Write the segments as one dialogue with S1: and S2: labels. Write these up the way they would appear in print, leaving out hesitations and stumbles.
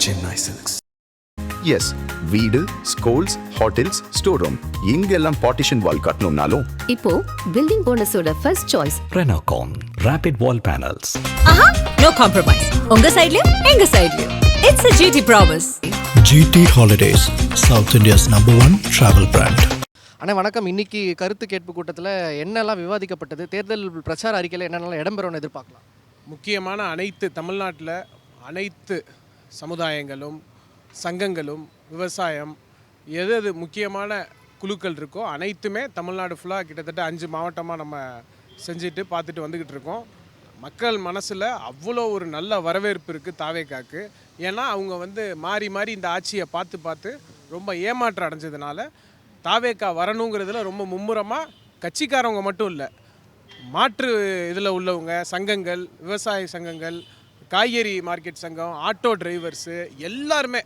S1: Chennai Silks.
S2: Yes, வீடு, schools, hotels, store room இங்கெல்லாம் partition wall கட்டணும்னாலும்
S3: இப்போ பில்டிங் ஓனர்ஸோட first choice
S1: Renocon Rapid Wall Panels.
S4: ஆஹா, நோ காம்ப்ரமைஸ். உங்க சைடுலயும் எங்க சைடுலயும். It's a GT promise.
S5: GT Holidays, South India's #1 travel brand.
S6: அண்ணா வணக்கம். இன்னைக்கு கருத்து கேட்பு கூட்டத்தில் என்னெல்லாம் விவாதிக்கப்பட்டது, தேர்தல் பிரச்சார அறிக்கையில் என்னென்னலாம் இடம்பெறும்னு எதிர்பார்க்கலாம்?
S7: முக்கியமான தமிழ்நாட்டில் அனைத்து சமுதாயங்களும் சங்கங்களும் விவசாயம் எது முக்கியமான குழுக்கள் இருக்கோ அனைத்துமே தமிழ்நாடு ஃபுல்லாக கிட்டத்தட்ட 5 மாவட்டமாக நம்ம செஞ்சுட்டு பார்த்துட்டு வந்துக்கிட்டு இருக்கோம். மக்கள் மனசில் அவ்வளோ ஒரு நல்ல வரவேற்பு இருக்குது தாவேக்காக்கு. ஏன்னா அவங்க மாறி மாறி இந்த ஆட்சியை பார்த்து ரொம்ப ஏமாற்றம் அடைஞ்சதுனால தாவேக்கா வரணுங்கிறதுல ரொம்ப மும்முரமாக கட்சிக்காரவங்க மட்டும் இல்லை, மாற்று இதில் உள்ளவங்க சங்கங்கள், விவசாய சங்கங்கள், காய்கறி மார்க்கெட் சங்கம், ஆட்டோ டிரைவர்ஸு எல்லாருமே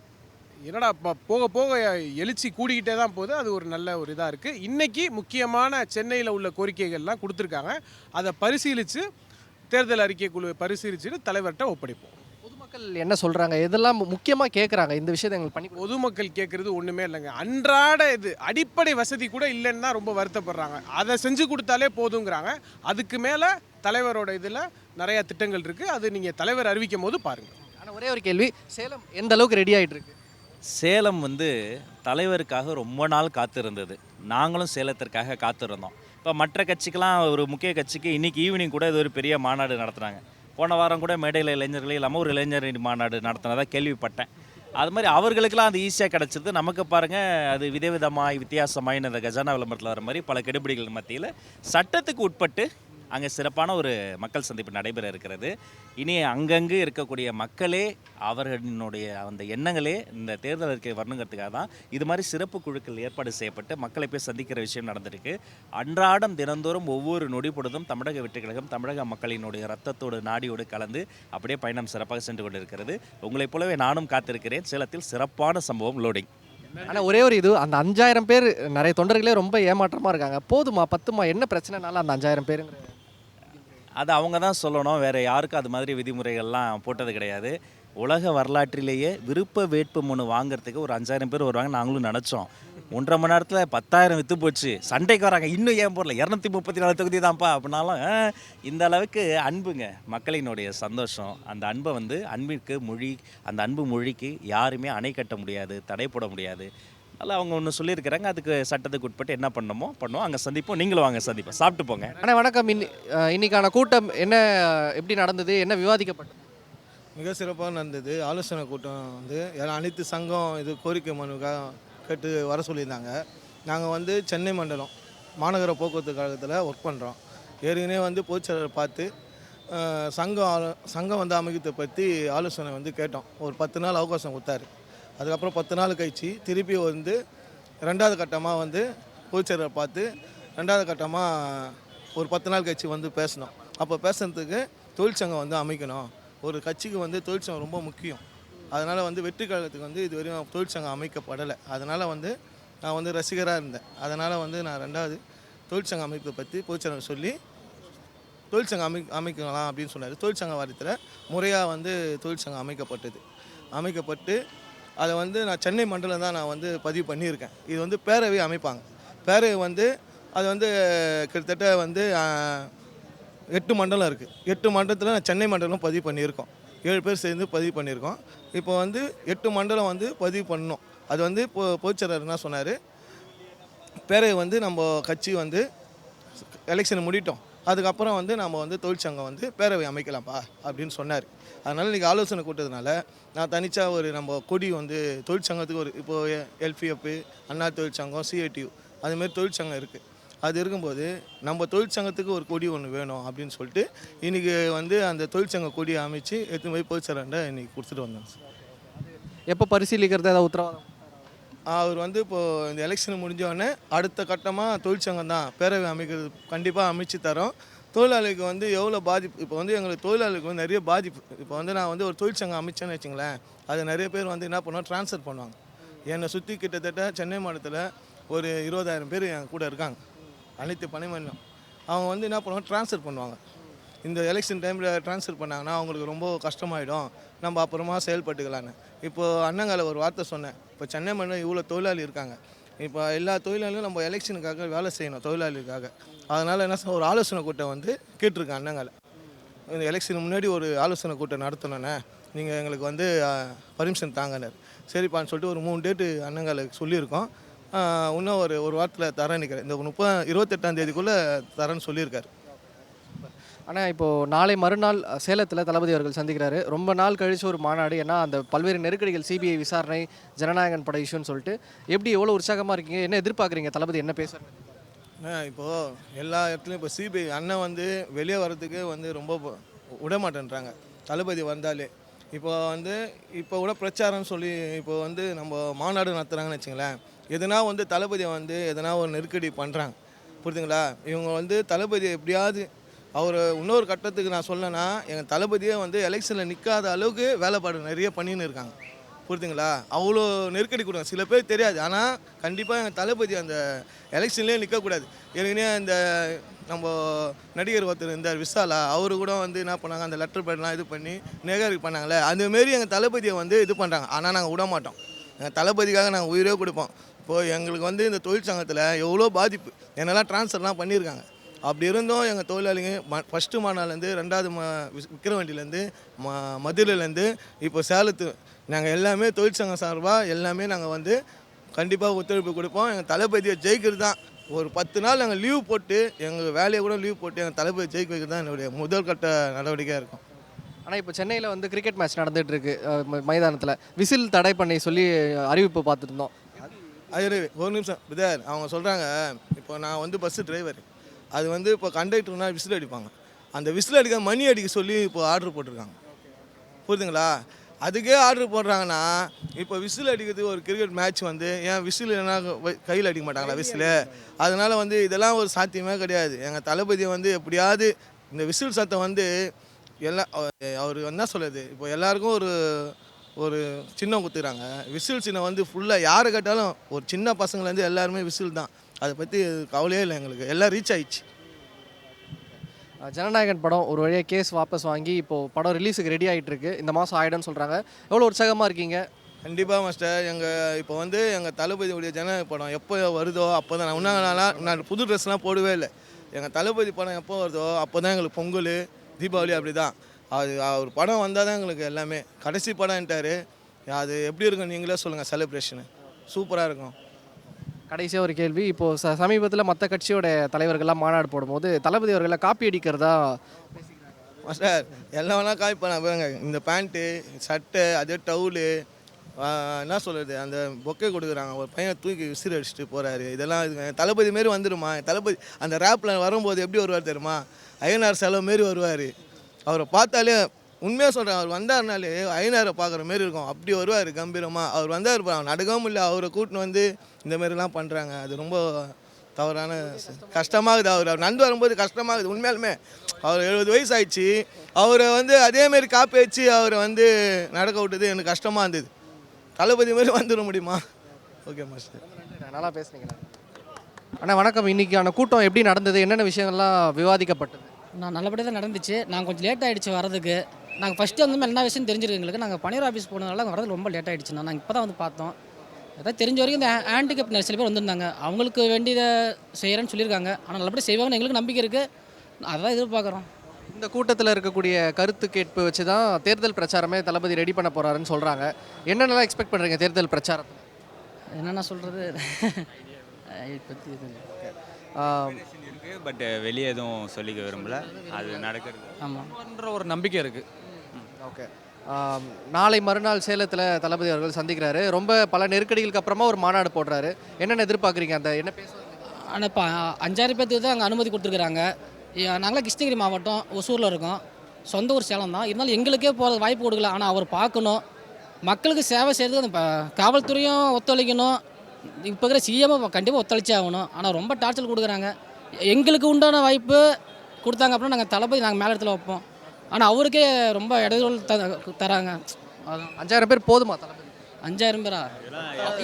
S7: என்னடா போக போக எழுச்சி கூடிக்கிட்டே தான் போகுது. அது ஒரு நல்ல ஒரு இதாக இருக்குது. இன்றைக்கி முக்கியமான சென்னையில் உள்ள கோரிக்கைகள்லாம் கொடுத்துருக்காங்க. அதை பரிசீலித்து தேர்தல் அறிக்கை குழு பரிசீலிச்சுட்டு தலைவர்கிட்ட ஒப்படைப்போம்.
S6: பொதுமக்கள் என்ன சொல்கிறாங்க, எதெல்லாம் முக்கியமாக கேட்குறாங்க இந்த விஷயத்தை எங்களுக்கு பண்ணி?
S7: பொதுமக்கள் கேட்குறது ஒன்றுமே இல்லைங்க. அன்றாட இது அடிப்படை வசதி கூட இல்லைன்னு தான் ரொம்ப வருத்தப்படுறாங்க. அதை செஞ்சு கொடுத்தாலே போதுங்கிறாங்க. அதுக்கு மேலே தலைவரோட இதில் நிறையா திட்டங்கள் இருக்குது. அது நீங்கள் தலைவர் அறிவிக்கும் போது பாருங்கள்.
S6: ஆனால் ஒரே ஒரு கேள்வி, சேலம் எந்த அளவுக்கு ரெடி ஆகிட்டு இருக்கு?
S8: சேலம் தலைவருக்காக ரொம்ப நாள் காத்திருந்தது. நாங்களும் சேலத்திற்காக காத்திருந்தோம். இப்போ மற்ற கட்சிக்கெலாம் ஒரு முக்கிய கட்சிக்கு இன்றைக்கி ஈவினிங் கூட இது ஒரு பெரிய மாநாடு நடத்துகிறாங்க. போன வாரம் கூட மேடையில் இளைஞர்களே இல்லாமல் ஒரு இளைஞர் மாநாடு நடத்தினதாக கேள்விப்பட்டேன். அது மாதிரி அவர்களுக்கெல்லாம் அது ஈஸியாக கிடச்சிது. நமக்கு பாருங்கள், அது வித்தியாசமாய் இந்த கஜானா விளம்பரத்தில் வர மாதிரி பல கெடுபிடிகள் மத்தியில் சட்டத்துக்கு உட்பட்டு அங்கே சிறப்பான ஒரு மக்கள் சந்திப்பு நடைபெற இருக்கிறது. இனி அங்கங்கு இருக்கக்கூடிய மக்களே அவர்களினுடைய அந்த எண்ணங்களே இந்த தேர்தல் அறிக்கை வரணுங்கிறதுக்காக தான் இது மாதிரி சிறப்பு குழுக்கள் ஏற்பாடு செய்யப்பட்டு மக்களை போய் சந்திக்கிற விஷயம் நடந்திருக்கு. அன்றாடம் தினந்தோறும் ஒவ்வொரு நொடி பொழுதும் தமிழக வெற்றி கழகம் தமிழக மக்களினுடைய ரத்தத்தோடு நாடியோடு கலந்து அப்படியே பயணம் சிறப்பாக சென்று கொண்டிருக்கிறது. உங்களைப் போலவே நானும் காத்திருக்கிறேன். சேலத்தில் சிறப்பான சம்பவம் லோடிங்.
S6: ஆனால் ஒரே ஒரு இது, அந்த 5000 பேர் நிறைய தொண்டர்களே ரொம்ப ஏமாற்றமாக இருக்காங்க. போதுமா, பத்துமா, என்ன பிரச்சனைனால அந்த 5000 பேருங்கிற
S8: அது அவங்க தான் சொல்லணும். வேறு யாருக்கும் அது மாதிரி விதிமுறைகள்லாம் போட்டது கிடையாது. உலக வரலாற்றிலேயே விருப்ப வேட்பு மனு வாங்குறதுக்கு ஒரு 5000 பேர் வருவாங்க நாங்களும் நினச்சோம். 1.5 மணி நேரத்தில் 10,000 விற்று போச்சு. சண்டைக்கு வராங்க, இன்னும் ஏன் போடல, 234 தொகுதி தான்ப்பா அப்படின்னாலும் இந்த அளவுக்கு அன்புங்க, மக்களினுடைய சந்தோஷம். அந்த அன்பை அன்பிற்கு மொழி, அந்த அன்பு மொழிக்கு யாருமே அணை கட்ட முடியாது, தடை போட முடியாது. அதில் அவங்க ஒன்று சொல்லியிருக்கிறாங்க. அதுக்கு சட்டத்துக்கு உட்பட்டு என்ன பண்ணுவோம் அங்கே சந்திப்போம். நீங்களும் வாங்க சந்திப்போம், சாப்பிட்டு போங்க.
S6: ஆனால் வணக்கம். இன்னைக்கான கூட்டம் என்ன, எப்படி நடந்தது, என்ன விவாதிக்கப்பட்டது?
S9: மிக சிறப்பாக நடந்தது. ஆலோசனை கூட்டம் அனைத்து சங்கம் இது கோரிக்கை மனுக்காக கேட்டு வர சொல்லியிருந்தாங்க. நாங்கள் சென்னை மண்டலம் மாநகர போக்குவரத்து கழகத்தில் ஒர்க் பண்ணுறோம். ஏற்கனவே பொதுச்செயலாளர் பார்த்து சங்கம் அமைக்கிறதை பற்றி ஆலோசனை கேட்டோம். ஒரு 10 நாள் அவகாசம் கொடுத்தாரு. அதுக்கப்புறம் 10 நாள் கழிச்சு திருப்பி 2வது கட்டமாக பொதுச்செயலாளர் பார்த்து 2வது கட்டமாக ஒரு 10 நாள் கழிச்சு பேசணும். அப்போ பேசுகிறதுக்கு தொழிற்சங்கம் அமைக்கணும். ஒரு கட்சிக்கு தொழிற்சங்கம் ரொம்ப முக்கியம். அதனால் வெற்றி கழகத்துக்கு இது வரையும் தொழிற்சங்கம் அமைக்கப்படலை. அதனால் நான் ரசிகராக இருந்தேன். அதனால் நான் 2வது தொழிற்சங்கம் அமைப்பை பற்றி பொதுச்செயலாளர் சொல்லி தொழிற்சங்கம் அமைக்கலாம் அப்படின்னு சொன்னார். தொழிற்சங்க வாரியத்தில் முறையாக தொழிற்சங்கம் அமைக்கப்பட்டு அதை நான் சென்னை மண்டலம் தான் நான் பதிவு பண்ணியிருக்கேன். இது பேரவை அமைப்பாங்க. பேரவை அது கிட்டத்தட்ட 8 மண்டலம் இருக்குது. 8 மண்டலத்தில் நான் சென்னை மண்டலம் பதிவு பண்ணியிருக்கோம். 7 பேர் சேர்ந்து பதிவு பண்ணியிருக்கோம். இப்போ 8 மண்டலம் பதிவு பண்ணணும். அது பொதுச்செயலாளர் என்ன சொன்னார், பேரவை நம்ம கட்சி எலெக்ஷன் முடிட்டோம், அதுக்கப்புறம் நம்ம தொழிற்சங்கம் பேரவை அமைக்கலாம்ப்பா அப்படின்னு சொன்னார். அதனால் இன்றைக்கி ஆலோசனை கூட்டத்தினால நான் தனிச்சாக நம்ம கொடி தொழிற்சங்கத்துக்கு இப்போது எல்பிஎஃப், அண்ணா தொழிற்சங்கம், சிஐடியு அதுமாரி தொழிற்சங்கம் இருக்குது. அது இருக்கும்போது நம்ம தொழிற்சங்கத்துக்கு ஒரு கொடி ஒன்று வேணும் அப்படின்னு சொல்லிட்டு இன்றைக்கி அந்த தொழிற்சங்க கொடியை அமைச்சு எடுத்துன்னு போய் பொதுச்செயலாளர்கிட்ட இன்றைக்கி கொடுத்துட்டு வந்தேன்.
S6: எப்போ பரிசீலிக்கிறது ஏதாவது உத்தரவாதம்?
S9: அவர் இப்போது இந்த எலெக்ஷன் முடிஞ்சோடனே அடுத்த கட்டமாக தொழிற்சங்கம் தான் பேரவை அமைக்கிறது கண்டிப்பாக அமைச்சு தரோம். தொழிலாளிக்கு எவ்வளோ பாதிப்பு, இப்போ எங்களுக்கு தொழிலாளிகளுக்கு நிறைய பாதிப்பு. இப்போ நான் ஒரு தொழிற்சங்கம் அமைச்சேன்னு வச்சுங்களேன், அது நிறைய பேர் என்ன பண்ணுவாங்க, ட்ரான்ஸ்ஃபர் பண்ணுவாங்க. என்னை சுற்றி கிட்டத்தட்ட சென்னை மாவட்டத்தில் ஒரு 20,000 பேர் என் கூட இருக்காங்க. அனைத்து பணிமன்றம் அவங்க என்ன பண்ணுவாங்க, ட்ரான்ஸ்ஃபர் பண்ணுவாங்க. இந்த எலெக்ஷன் டைமில் ட்ரான்ஸ்ஃபர் பண்ணாங்கன்னா அவங்களுக்கு ரொம்ப கஷ்டமாயிடும், நம்ம அப்புறமா செயல்பட்டுக்கலான்னு. இப்போது அண்ணங்கால ஒரு வார்த்தை சொன்னேன், இப்போ சென்னை மண்ணில் இவ்வளோ தொழிலாளி இருக்காங்க, இப்போ எல்லா தொழிலாளியும் நம்ம எலெக்ஷனுக்காக வேலை செய்யணும் தொழிலாளிக்காக. அதனால் என்ன ஒரு ஆலோசனை கூட்டம் வந்து கேட்டிருக்கேன் அண்ணங்கால. இந்த எலெக்ஷனுக்கு முன்னாடி ஒரு ஆலோசனை கூட்டம் நடத்தணுண்ணே, நீங்கள் எங்களுக்கு வந்து பர்மிஷன் தாங்கனர். சரிப்பான்னு சொல்லிட்டு ஒரு 3 டேட்டு அண்ணங்களுக்கு சொல்லியிருக்கோம். இன்னும் ஒரு வாரத்தில் தரேன் நிற்கிறேன். இந்த 28ஆம் தேதிக்குள்ளே தரேன்னு சொல்லியிருக்காரு.
S6: ஆனால் இப்போது நாளை மறுநாள் சேலத்தில் தளபதி அவர்கள் சந்திக்கிறாரு. ரொம்ப நாள் கழிச்சு ஒரு மாநாடு, ஏன்னா அந்த பல்வேறு நெருக்கடிகள், சிபிஐ விசாரணை, ஜனநாயகன் பட இஷ்யூன்னு சொல்லிட்டு எப்படி எவ்வளோ உற்சாகமாக இருக்கீங்க, என்ன எதிர்பார்க்குறீங்க, தளபதி என்ன பேசுறாரு?
S9: இப்போது எல்லா இடத்துலையும் இப்போ சிபிஐ அண்ணன் வந்து வெளியே வர்றதுக்கு வந்து ரொம்ப விடமாட்டேன்றாங்க தளபதி வந்தாலே. இப்போ கூட பிரச்சாரம்னு சொல்லி இப்போ வந்து நம்ம மாநாடு நடத்துகிறாங்கன்னு வச்சுங்களேன், எதனா வந்து தளபதியை வந்து எதனா ஒரு நெருக்கடி பண்ணுறாங்க, புரியுதுங்களா? இவங்க வந்து தளபதியை எப்படியாவது அவர் இன்னொரு கட்டத்துக்கு நான் சொல்லனா, எங்கள் தளபதியே வந்து எலெக்ஷனில் நிற்காத அளவுக்கு வேலைப்பாடு நிறைய பண்ணின்னு இருக்காங்க, புரியுதுங்களா? அவ்வளோ நெருக்கடி கொடுங்க. சில பேர் தெரியாது, ஆனால் கண்டிப்பாக எங்கள் தளபதி அந்த எலெக்ஷன்லேயே நிற்கக்கூடாது. ஏற்கனவே அந்த நம்ம நடிகர் ஒருத்தர் இருந்தார் விஷாலா, அவரு கூட வந்து என்ன பண்ணாங்க, அந்த லெட்டர் பேட்லாம் இது பண்ணி நெகரி பண்ணாங்களே, அதுமாரி எங்கள் தளபதியை வந்து இது பண்ணுறாங்க. ஆனால் நாங்கள் விட மாட்டோம், எங்கள் தளபதிக்காக நாங்கள் உயிரே கொடுப்போம். இப்போது எங்களுக்கு வந்து இந்த தொழிற்சங்கத்தில் எவ்வளோ பாதிப்பு, என்னெல்லாம் ட்ரான்ஸ்ஃபர்லாம் பண்ணியிருக்காங்க. அப்படி இருந்தும் எங்கள் தொழிலாளிங்க ஃபஸ்ட்டு மாநாள்லேருந்து 2வது விக்கிரவாண்டியிலேருந்து மதுரையிலேருந்து இப்போ சேலத்து நாங்கள் எல்லாமே தொழிற்சங்கம் சார்பாக எல்லாமே நாங்கள் வந்து கண்டிப்பாக ஒத்துழைப்பு கொடுப்போம். எங்கள் தளபதியை ஜெயிக்கிறது தான். ஒரு 10 நாள் நாங்கள் லீவ் போட்டு, எங்கள் வேலையை கூட லீவ் போட்டு எங்கள் தளபதி ஜெயிக்க வைக்கிறது தான் என்னுடைய முதல் கட்ட நடவடிக்கையாக இருக்கும்.
S6: ஆனால் இப்போ சென்னையில் வந்து கிரிக்கெட் மேட்ச் நடந்துகிட்ருக்கு மைதானத்தில், விசில் தடை பண்ணி சொல்லி அறிவிப்பு பார்த்துருந்தோம்.
S9: அது ஒரு நிமிஷம் பிரதர், அவங்க சொல்கிறாங்க, இப்போ நான் வந்து பஸ்ஸு டிரைவர், அது வந்து இப்போ கண்டக்டர்னா விசில் அடிப்பாங்க, அந்த விசில் அடிக்க மணி அடிக்க சொல்லி இப்போ ஆர்டர் போட்டிருக்காங்க, புரியுதுங்களா? அதுக்கே ஆர்டர் போடுறாங்கன்னா இப்போ விசில் அடிக்கிறதுக்கு ஒரு கிரிக்கெட் மேட்ச் வந்து ஏன் விசில் என்ன கையில் அடிக்க மாட்டாங்களா விசில்? அதனால் வந்து இதெல்லாம் ஒரு சாத்தியமே கிடையாது. எங்கள் தளபதியை வந்து எப்படியாவது இந்த விசில் சத்தம் வந்து எல்லாம் அவர் என்ன சொல்லுது, இப்போ எல்லாருக்கும் ஒரு சின்னம் கொடுத்துக்கிறாங்க, விசில் சின்னம் வந்து ஃபுல்லாக யாரை கேட்டாலும் ஒரு சின்ன பசங்கள்லேருந்து எல்லாருமே விசில் தான். அதை பற்றி கவலையே இல்லை, எங்களுக்கு எல்லாம் ரீச் ஆயிடுச்சு.
S6: ஜனநாயகன் படம் ஒரு வழியாக கேஸ் வாபஸ் வாங்கி இப்போது படம் ரிலீஸுக்கு ரெடி ஆகிட்டு இருக்கு, இந்த மாதம் ஆகிடும்னு சொல்கிறாங்க. எவ்வளோ உற்சாகமாக இருக்கீங்க?
S9: கண்டிப்பாக மாஸ்டர், இப்போ வந்து எங்கள் தளபதியுடைய ஜனநாயக படம் எப்போ வருதோ அப்போ தான் நான் புது ட்ரெஸ்லாம் போடவே இல்லை. எங்கள் தளபதி படம் எப்போ வருதோ அப்போ தான் எங்களுக்கு பொங்கல், தீபாவளி அப்படி தான். அவர் படம் வந்தால் தான் எங்களுக்கு எல்லாமே. கடைசி படம்ட்டார், அது எப்படி இருக்கும் நீங்களே சொல்லுங்கள், செலிப்ரேஷனு சூப்பராக இருக்கும்.
S6: கடைசியாக ஒரு கேள்வி, இப்போது சமீபத்தில் மற்ற கட்சியோட தலைவர்கள்லாம் மாநாடு போடும்போது தளபதி அவர்களை காப்பி அடிக்கிறதா
S9: மாஸ்டர்? எல்லாம் வேணால் காப்பி பண்ண பாருங்க, இந்த பேண்ட்டு சட்டை அதே டவுலு என்ன சொல்கிறது, அந்த பொக்கை கொடுக்குறாங்க, ஒரு பையன் தூக்கி விசிறி அடிச்சுட்டு போகிறாரு, இதெல்லாம் இது தளபதி மாரி வந்துடுமா? தளபதி அந்த ரேப்பில் வரும்போது எப்படி வருவார் தெரியுமா? ஐயனார் செலவு மாரி வருவார். அவரை பார்த்தாலே உண்மையாக சொல்கிறேன், அவர் வந்தார்னாலே ஐயனாரை பார்க்குற மாரி இருக்கும், அப்படி வருவார் கம்பீரமாக. அவர் வந்தார், அவர் நடக்கவும் இல்லை, அவரை கூட்டின்னு வந்து இந்த மாதிரிலாம் பண்ணுறாங்க. அது ரொம்ப தவறான, கஷ்டமாகுது. அவர் நண்டு வரும்போது கஷ்டமாகுது உண்மையாலுமே. அவர் 70 வயசு ஆயிடுச்சு, அவரை வந்து அதேமாரி காப்பி வச்சு அவரை வந்து நடக்க விட்டது எனக்கு கஷ்டமாக இருந்தது. தளபதி மாதிரி வந்துட முடியுமா? ஓகே மாஸ்டர்,
S6: நல்லா பேசுனீங்களா? அண்ணா வணக்கம். இன்றைக்கான கூட்டம் எப்படி நடந்தது, என்னென்ன விஷயங்கள்லாம் விவாதிக்கப்பட்டது?
S10: நான் நல்லபடியாக தான் நடந்துச்சு. நாங்கள் கொஞ்சம் லேட் ஆகிடுச்சு வரதுக்கு. நாங்கள் ஃபஸ்ட்டு வந்து என்ன விஷயம் தெரிஞ்சிருக்கு எங்களுக்கு. நாங்கள் பணியார் ஆஃபீஸ் போனதுனால அங்கே வரது ரொம்ப லேட் ஆகிடுச்சுண்ணா. நாங்கள் இப்போ தான் வந்து பார்த்தோம். அதாவது தெரிஞ்ச வரைக்கும் இந்த ஹேண்டிகேப் சில பேர் வந்திருந்தாங்க, அவங்களுக்கு வேண்டியதை செய்கிறேன்னு சொல்லியிருக்காங்க. ஆனால் நல்லபடியாக செய்வாங்கன்னு எங்களுக்கு நம்பிக்கை இருக்குது, அதான் எதிர்பார்க்குறோம்.
S6: இந்த கூட்டத்தில் இருக்கக்கூடிய கருத்து கேட்பு வச்சு தான் தேர்தல் பிரச்சாரமே தளபதி ரெடி பண்ண போகிறாருன்னு சொல்கிறாங்க. என்னென்னலாம் எக்ஸ்பெக்ட் பண்ணுறீங்க தேர்தல் பிரச்சாரத்தில்?
S10: என்னென்ன சொல்கிறது பற்றி
S11: பட் வெளியே எதுவும் சொல்லிக்க விரும்பல, அது நடக்கிறது
S10: ஆமாம்ன்ற
S6: ஒரு நம்பிக்கை இருக்குது. ஓகே, நாளை மறுநாள் சேலத்தில் தளபதி அவர்கள் சந்திக்கிறாரு. ரொம்ப பல நெருக்கடிகளுக்கு அப்புறமா ஒரு மாநாடு போடுறாரு. என்னென்ன எதிர்பார்க்குறீங்க? அந்த என்ன பேச?
S10: ஆனால் இப்போ 5000 பேர்த்துக்கு தான் அங்கே அனுமதி கொடுத்துருக்குறாங்க. நாங்களாம் கிருஷ்ணகிரி மாவட்டம் ஒசூரில் இருக்கோம், சொந்த ஊர் சேலம் தான். இருந்தாலும் எங்களுக்கே போகிறது வாய்ப்பு கொடுக்கல. ஆனால் அவர் பார்க்கணும், மக்களுக்கு சேவை செய்கிறதுக்கு அந்த காவல்துறையும் ஒத்துழைக்கணும். இப்போ இருக்கிற சிஎம்மை கண்டிப்பாக ஒத்துழைச்சி ஆகணும். ஆனால் ரொம்ப டார்ச்சர் கொடுக்குறாங்க. எங்களுக்கு உண்டான வாய்ப்பு கொடுத்தாங்க அப்படின்னா நாங்கள் தளபதி நாங்கள் மேலே இடத்துல வைப்போம். ஆனால் அவருக்கே ரொம்ப இடையூறு தராங்க. அதான்
S6: 5000 பேர் போதுமா தளபதி?
S10: 5000 பேரா?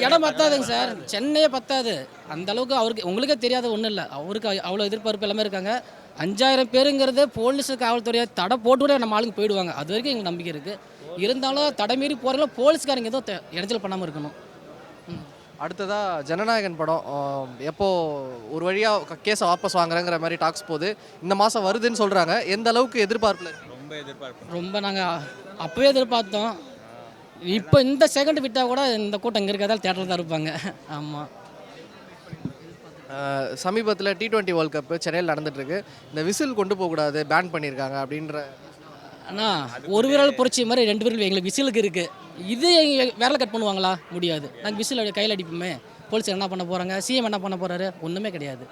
S10: இடம் பத்தாதுங்க சார், சென்னையே பத்தாது. அந்த அளவுக்கு அவருக்கு உங்களுக்கே தெரியாத ஒன்றும் இல்லை. அவருக்கு அவ்வளோ எதிர்பார்ப்பு எல்லாமே இருக்காங்க. 5000 பேருங்கிறது போலீஸு காவல்துறையை தடை போட்டு கூட நம்ம ஆளுங்க போயிடுவாங்க. அது வரைக்கும் எங்களுக்கு நம்பிக்கை இருக்குது. இருந்தாலும் தடை மீறி போகிறதுல போலீஸ்காரங்க ஏதோ இடைஞ்சல் பண்ணாமல் இருக்கணும்.
S6: அடுத்ததாக ஜனநாயகன் படம் எப்போ ஒரு வழியாக கேஸை வாபஸ் வாங்குறேங்கிற மாதிரி டாக்ஸ் போகுது. இந்த மாதம் வருதுன்னு சொல்கிறாங்க. எந்த அளவுக்கு எதிர்பார்ப்பில் இருக்கு?
S11: ரொம்ப எதிர்பார்ப்பு.
S10: ரொம்ப நாங்கள் அப்போவே எதிர்பார்த்தோம். இப்போ இந்த செகண்ட் விட்டால் கூட இந்த கூட்டம் இங்கே இருக்கிறதால தேட்டரில் தான் இருப்பாங்க. ஆமாம்.
S6: சமீபத்தில் T20 வேர்ல்ட் கப்பு சென்னையில் நடந்துட்டுருக்கு. இந்த விசில் கொண்டு போகக்கூடாது, பேன் பண்ணியிருக்காங்க அப்படின்ற.
S10: ஆனால் ஒரு விரல் பொறிச்சி மாதிரி 2 விரல் எங்களுக்கு விசிலுக்கு இருக்குது. இது விரலை கட் பண்ணுவாங்களா? முடியாது. நாங்கள் விசில் கையில் அடிப்போமே. போலீஸ் என்ன பண்ண போகிறாங்க? சிஎம் என்ன பண்ண போகிறாரு? ஒன்றுமே கிடையாது.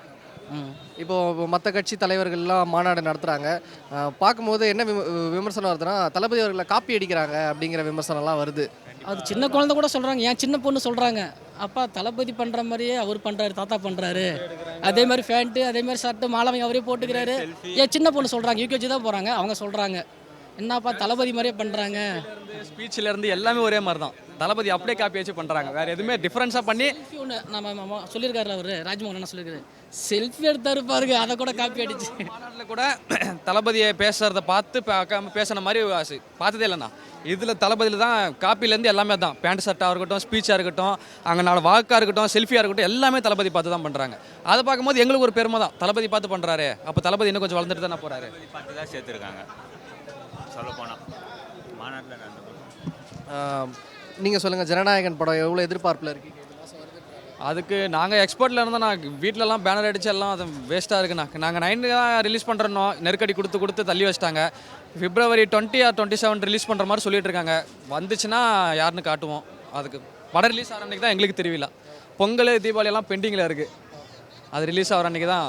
S6: இப்போது மற்ற கட்சி தலைவர்கள்லாம் மாநாடு நடத்துகிறாங்க. பார்க்கும்போது என்ன விமர்சனம் வருதுன்னா, தளபதி அவர்களை காப்பி அடிக்கிறாங்க அப்படிங்கிற விமர்சனம்லாம் வருது.
S10: அது சின்ன குழந்தை கூட சொல்கிறாங்க. ஏன் சின்ன பொண்ணு சொல்கிறாங்க, அப்பா தளபதி பண்ணுற மாதிரியே அவர் பண்ணுறாரு, தாத்தா பண்ணுறாரு. அதே மாதிரி ஃபேண்ட்டு, அதே மாதிரி ஷர்ட்டு, மாலவை அவரே போட்டுக்கிறாரு. ஏன் சின்ன பொண்ணு சொல்கிறாங்க, யூகேஜி தான் போகிறாங்க, அவங்க சொல்கிறாங்க என்னப்பா தளபதி மாதிரியே பண்ணுறாங்க.
S12: ஸ்பீச்சிலேருந்து எல்லாமே ஒரே மாதிரி தான். தளபதி அப்படியே காப்பி வச்சு பண்ணுறாங்க. வேறு எதுவுமே டிஃப்ரென்ஸாக பண்ணி
S10: செல்ஃபி ஒன்று நம்ம சொல்லியிருக்காரு அவர் ராஜ்மோகன் என்ன சொல்லியிருக்காரு, செல்ஃபி எடுத்தாரு பாருங்க, அதை கூட காப்பி அடிச்சு.
S12: மாநாட்டில் கூட தளபதியை பேசுகிறத பார்த்து பேசின மாதிரி பார்த்ததே இல்லைண்ணா. இதில் தளபதியில் தான் காப்பிலேருந்து எல்லாமே தான். பேண்ட் ஷர்ட்டாக இருக்கட்டும், ஸ்பீச்சாக இருக்கட்டும், அங்கே 4 வாக்காக இருக்கட்டும், செல்ஃபியாக இருக்கட்டும், எல்லாமே தளபதி பார்த்து தான் பண்ணுறாங்க. அதை பார்க்கும்போது எங்களுக்கு ஒரு பெருமை தான். தளபதி பார்த்து பண்ணுறாரு, அப்போ தளபதி இன்னும் கொஞ்சம் வளர்ந்துட்டு தானே போகிறாரு.
S11: பார்த்து தான் சேர்த்துருக்காங்க சொல்லப்போனால் மாநாட்டில் நடந்த.
S6: நீங்கள் சொல்லுங்கள், ஜனநாயகன் படம் எவ்வளோ எதிர்பார்ப்பில் இருக்கீங்க?
S12: அதுக்கு நாங்கள் எக்ஸ்போர்ட்டில் இருந்தால் நான் வீட்டிலலாம் பேனர் அடிச்சு எல்லாம் அது வேஸ்ட்டாக இருக்குண்ணா. நாங்கள் 9 தான் ரிலீஸ் பண்ணுறோம். நெருக்கடி கொடுத்து தள்ளி வச்சிட்டாங்க. February 20 or 27 ரிலீஸ் பண்ணுற மாதிரி சொல்லிட்டு இருக்காங்க. வந்துச்சுன்னா யாருன்னு காட்டுவோம். அதுக்கு படம் ரிலீஸ் ஆகிற அன்றைக்கி தான் எங்களுக்கு தெரியல. பொங்கல், தீபாவளி எல்லாம் பெண்டிங்கில் இருக்குது. அது ரிலீஸ் ஆகிற அன்றைக்கி தான்